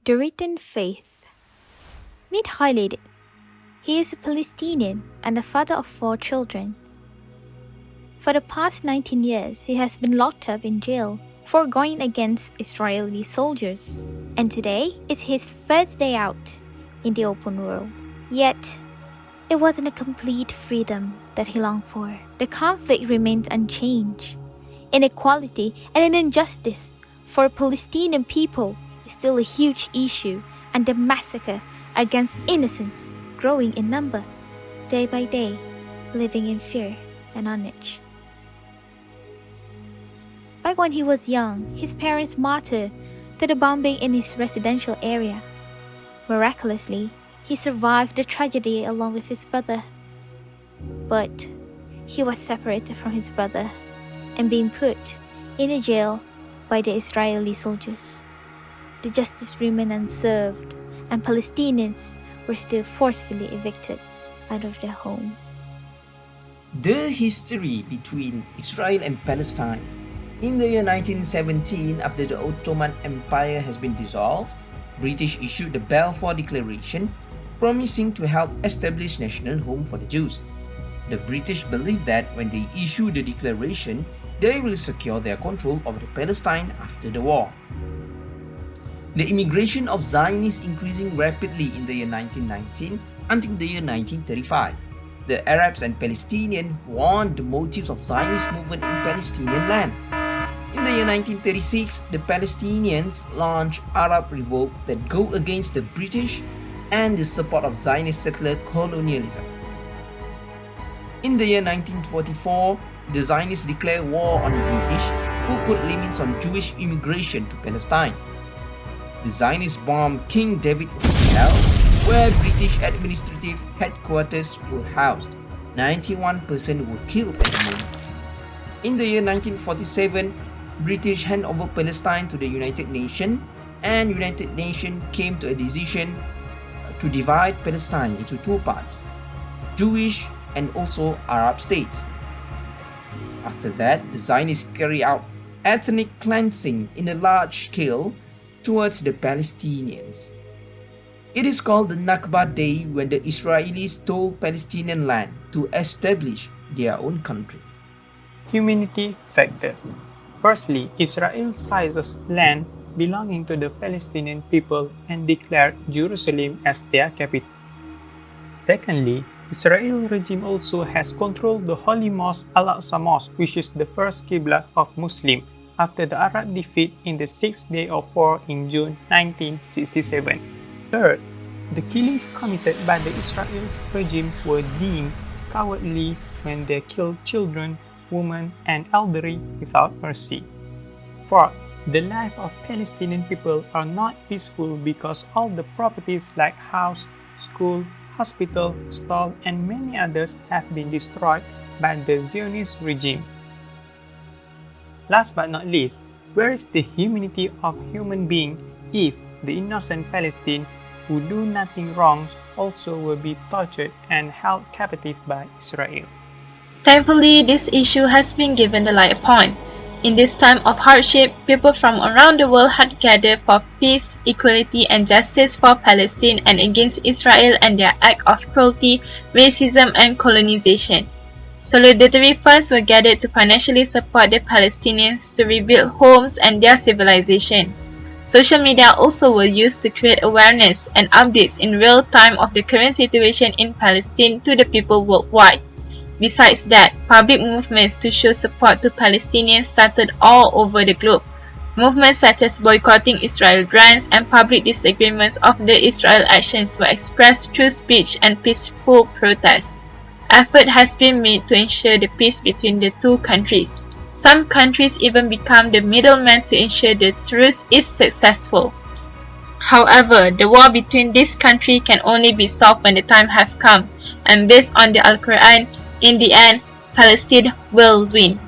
The written faith. Mead highlighted. He is a Palestinian and the father of 4 children. For the past 19 years, he has been locked up in jail for going against Israeli soldiers. And today is his first day out in the open world. Yet, it wasn't a complete freedom that he longed for. The conflict remains unchanged. Inequality and an injustice for Palestinian people is still a huge issue, and the massacre against innocents growing in number, day by day, living in fear and carnage. Back when he was young, his parents martyred to the bombing in his residential area. Miraculously, he survived the tragedy along with his brother. But he was separated from his brother and being put in a jail by the Israeli soldiers. The justice remained unserved, and Palestinians were still forcefully evicted out of their home. The history between Israel and Palestine. In the year 1917, after the Ottoman Empire has been dissolved, British issued the Balfour Declaration, promising to help establish national home for the Jews. The British believed that when they issue the declaration, they will secure their control over Palestine after the war. The immigration of Zionists increasing rapidly in the year 1919 until the year 1935. The Arabs and Palestinians warned the motives of Zionist movement in Palestinian land. In the year 1936, the Palestinians launched Arab revolt that go against the British and the support of Zionist settler colonialism. In the year 1944, the Zionists declared war on the British, who put limits on Jewish immigration to Palestine. The Zionists bombed King David Hotel, where British administrative headquarters were housed. 91% were killed at the moment. In the year 1947, British handed over Palestine to the United Nations, and United Nations came to a decision to divide Palestine into 2 parts, Jewish and also Arab states. After that, the Zionists carry out ethnic cleansing in a large scale towards the Palestinians. It is called the Nakba Day when the Israelis stole Palestinian land to establish their own country. Humanity factor. Firstly, Israel seizes land belonging to the Palestinian people and declared Jerusalem as their capital. Secondly, Israel regime also has controlled the holy mosque Al-Aqsa Mosque, which is the first Qibla of Muslims after the Arab defeat in the 6th Day of War in June 1967. Third, the killings committed by the Israeli regime were deemed cowardly when they killed children, women, and elderly without mercy. Fourth, the lives of Palestinian people are not peaceful because all the properties like house, school, hospital, stall, and many others have been destroyed by the Zionist regime. Last but not least, where is the humanity of human being if the innocent Palestinians who do nothing wrong also will be tortured and held captive by Israel? Thankfully, this issue has been given the light upon. In this time of hardship, people from around the world had gathered for peace, equality, and justice for Palestine and against Israel and their act of cruelty, racism, and colonization. Solidarity funds were gathered to financially support the Palestinians to rebuild homes and their civilization. Social media also were used to create awareness and updates in real time of the current situation in Palestine to the people worldwide. Besides that, public movements to show support to Palestinians started all over the globe. Movements such as boycotting Israel grants and public disagreements of the Israel actions were expressed through speech and peaceful protests. Effort has been made to ensure the peace between the 2 countries. Some countries even become the middleman to ensure the truce is successful. However, the war between these countries can only be solved when the time has come, and based on the Al-Quran, in the end, Palestine will win.